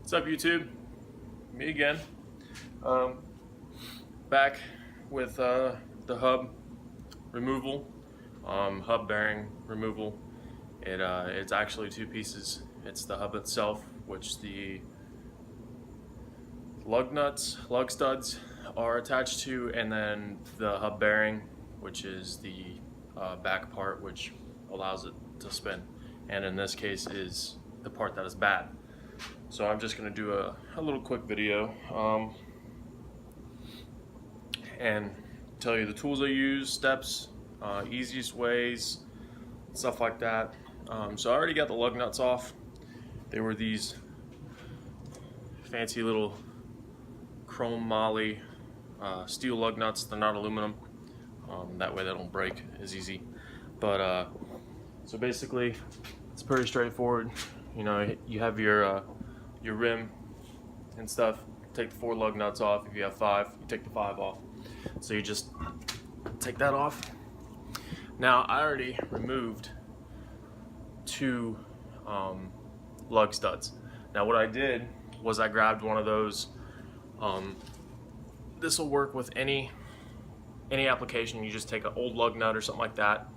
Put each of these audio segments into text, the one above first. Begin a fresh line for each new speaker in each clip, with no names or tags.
What's up, YouTube? Me again. Back with the hub removal, hub bearing removal. It's actually two pieces. It's the hub itself, which the lug studs are attached to, and then the hub bearing, which is the back part, which allows it to spin. And in this case is the part that is bad. So I'm just going to do a little quick video and tell you the tools I use, steps, easiest ways, stuff like that. So I already got the lug nuts off. They were these fancy little chrome moly steel lug nuts. They're not aluminum. That way they don't break as easy. But so basically it's pretty straightforward. You know, you have your rim and stuff. Take the 4 lug nuts off. If you have 5, you take the 5 off. So you just take that off. Now I already removed 2 lug studs. Now what I did was I grabbed one of those. This will work with any application. You just take an old lug nut or something like that,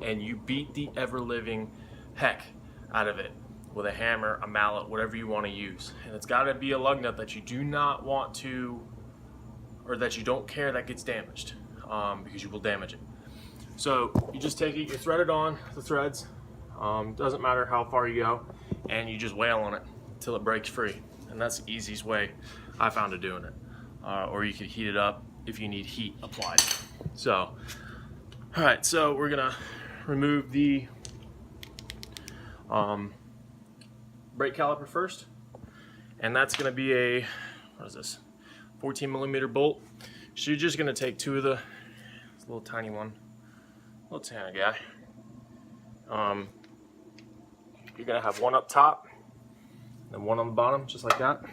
and you beat the ever-living heck out of it with a hammer, a mallet, whatever you want to use. And it's got to be a lug nut that you do not want to, or that you don't care that gets damaged, because you will damage it. So you just take it, you thread it on the threads, doesn't matter how far you go, and you just wail on it until it breaks free. And that's the easiest way I found of doing it. Or you could heat it up if you need heat applied. So, alright, so we're gonna remove the brake caliper first, and that's going to be a, what is this, 14mm bolt. So you're just going to take 2 of this little tiny one, little tiny guy. You're going to have one up top and one on the bottom, just like that.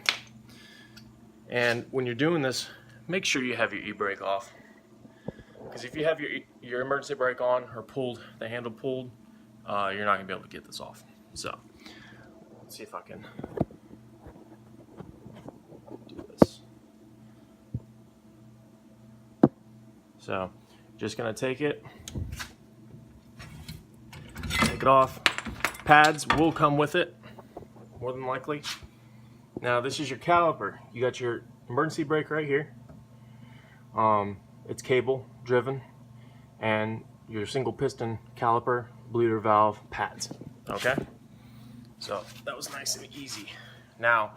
And when you're doing this, make sure you have your e-brake off, because if you have your emergency brake on or pulled, the handle pulled, you're not going to be able to get this off. So let's see if I can do this. So, just gonna take it off. Pads will come with it, more than likely. Now, this is your caliper. You got your emergency brake right here. It's cable driven, and your single piston caliper, bleeder valve pads. Okay. So that was nice and easy. Now,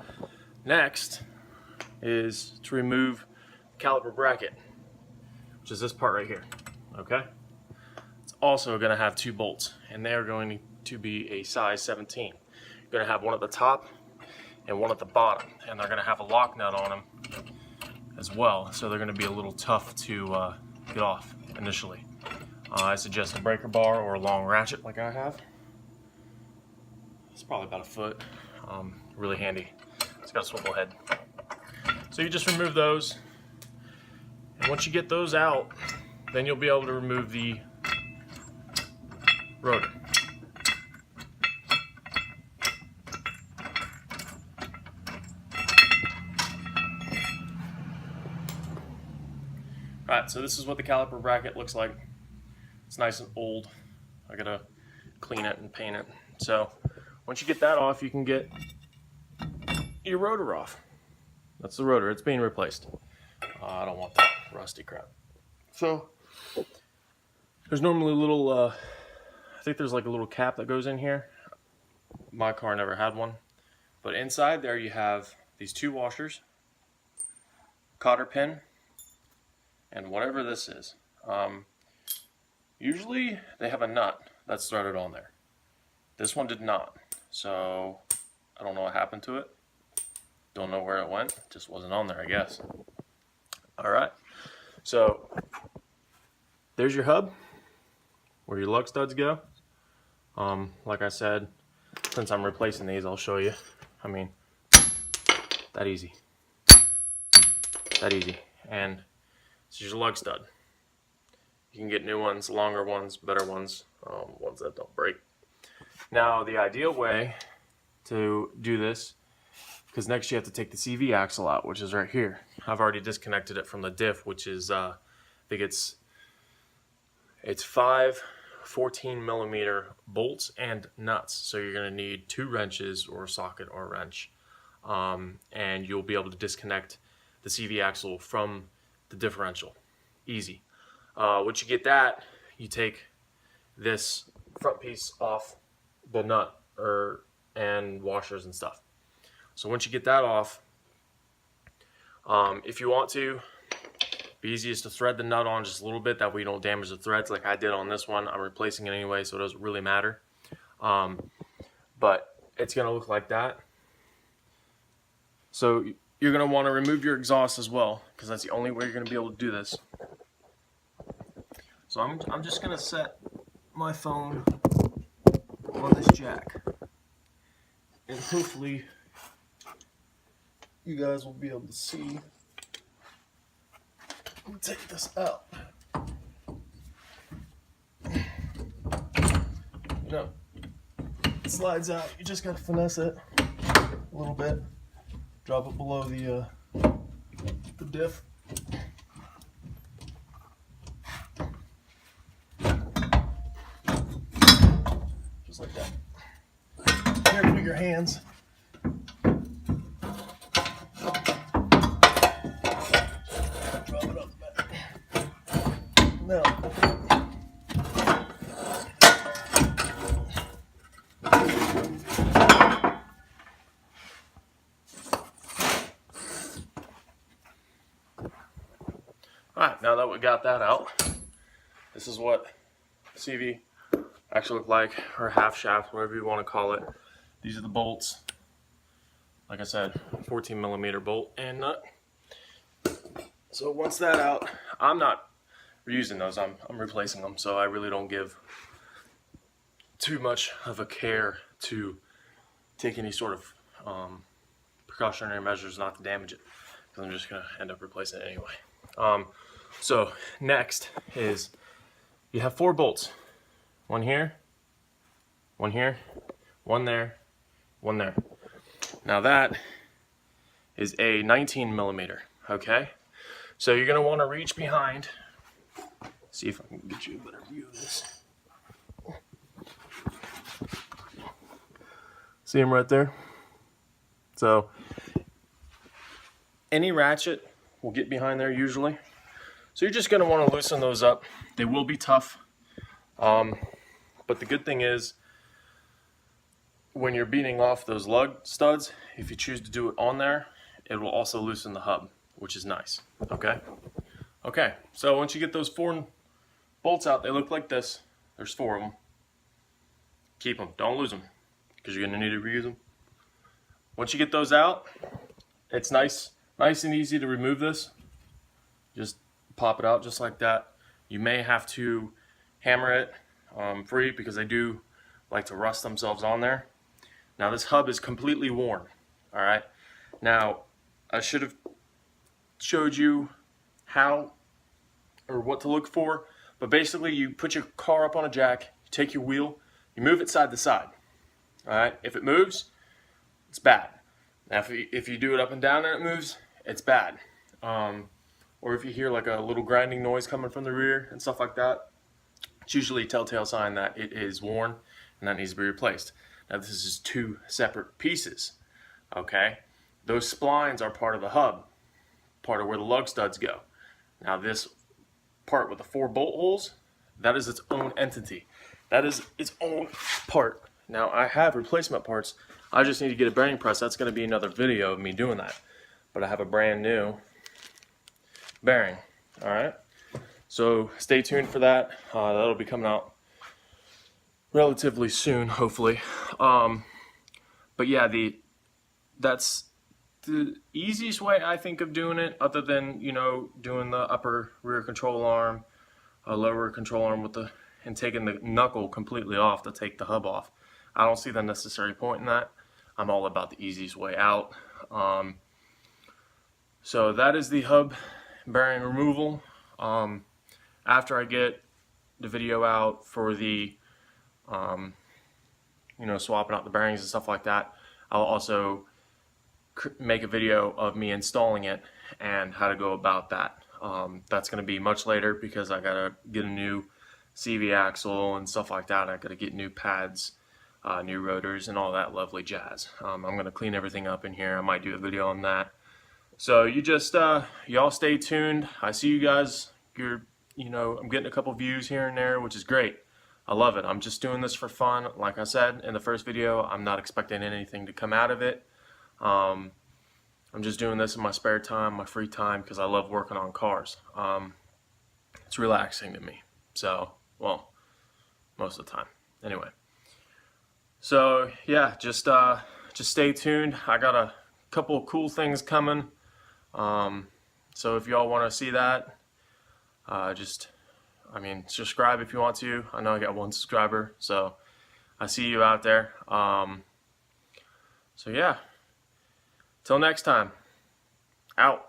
next is to remove the caliper bracket, which is this part right here. Okay? It's also going to have 2 bolts, and they are going to be a size 17. You're going to have one at the top and one at the bottom, and they're going to have a lock nut on them as well, so they're going to be a little tough to get off initially. I suggest a breaker bar or a long ratchet like I have. It's probably about 1 foot. Really handy. It's got a swivel head. So you just remove those, and once you get those out, then you'll be able to remove the rotor. Alright, so this is what the caliper bracket looks like. It's nice and old. I gotta clean it and paint it. So once you get that off, you can get your rotor off. That's the rotor. It's being replaced. I don't want that rusty crap. So there's normally a little, I think there's like a little cap that goes in here. My car never had one. But inside there you have these 2 washers, cotter pin, and whatever this is. Usually they have a nut that's threaded on there. This one did not. So I don't know what happened to it. Don't know where it went. Just wasn't on there, I guess. Alright. So there's your hub, where your lug studs go. Like I said, since I'm replacing these, I'll show you. I mean, that easy. That easy. And this is your lug stud. You can get new ones, longer ones, better ones, ones that don't break. Now, the ideal way to do this because next you have to take the CV axle out, which is right here. I've already disconnected it from the diff, which is I think it's 5 14mm bolts and nuts. So you're going to need 2 wrenches or a socket or a wrench, and you'll be able to disconnect the CV axle from the differential. Easy. Once you get that, you take this front piece off the nut and washers and stuff. So once you get that off, if you want to, the easiest to thread the nut on just a little bit, that way you don't damage the threads like I did on this one. I'm replacing it anyway, so it doesn't really matter. But it's going to look like that. So you're going to want to remove your exhaust as well, because that's the only way you're going to be able to do this. So I'm just going to set my phone on this jack, and hopefully you guys will be able to see. Let me take this out. You know, it slides out. You just got to finesse it a little bit. Drop it below the diff. Just like that. Careful with your hands. Drop it up back. Now, alright, now that we got that out, this is what CV actually look like, or half shaft, whatever you want to call it. These are the bolts. Like I said, 14mm bolt and nut. So once that out, I'm not reusing those, I'm replacing them, so I really don't give too much of a care to take any sort of precautionary measures not to damage it, because I'm just going to end up replacing it anyway. So next is, you have 4 bolts. One here, one here, one there, one there. Now that is a 19mm, okay? So you're gonna wanna reach behind, see if I can get you a better view of this. See them right there? So any ratchet will get behind there usually. So you're just gonna wanna loosen those up. They will be tough. But the good thing is, when you're beating off those lug studs, if you choose to do it on there, it will also loosen the hub, which is nice. Okay? Okay, so once you get those 4 bolts out, they look like this. There's 4 of them. Keep them, don't lose them, because you're going to need to reuse them. Once you get those out, it's nice and easy to remove this. Just pop it out just like that. You may have to hammer it free, because they do like to rust themselves on there. Now this hub is completely worn. Alright, now I should have showed you how or what to look for, but basically you put your car up on a jack, you take your wheel, you move it side to side. Alright, if it moves, it's bad. Now if you do it up and down and it moves, it's bad. Or if you hear like a little grinding noise coming from the rear and stuff like that, it's usually a telltale sign that it is worn and that needs to be replaced. Now this is 2 separate pieces, okay? Those splines are part of the hub, part of where the lug studs go. Now this part with the 4 bolt holes, that is its own entity. That is its own part. Now I have replacement parts. I just need to get a bearing press. That's going to be another video of me doing that. But I have a brand new bearing, alright? So stay tuned for that. That'll be coming out relatively soon, hopefully. But yeah, that's the easiest way I think of doing it, other than, you know, doing the upper rear control arm, lower control arm and taking the knuckle completely off to take the hub off. I don't see the necessary point in that. I'm all about the easiest way out. So that is the hub bearing removal. After I get the video out for the you know, swapping out the bearings and stuff like that, I'll also make a video of me installing it and how to go about that. That's going to be much later because I gotta get a new CV axle and stuff like that. I gotta get new pads, new rotors, and all that lovely jazz. I'm gonna clean everything up in here. I might do a video on that. So you just y'all stay tuned. I see you guys. I'm getting a couple views here and there, which is great. I love it. I'm just doing this for fun. Like I said in the first video, I'm not expecting anything to come out of it. I'm just doing this in my spare time, my free time, because I love working on cars. It's relaxing to me. So, well, most of the time. Anyway. So, yeah, just stay tuned. I got a couple of cool things coming. So if y'all want to see that, subscribe if you want to. I know I got 1 subscriber, so I see you out there. So yeah, till next time, out.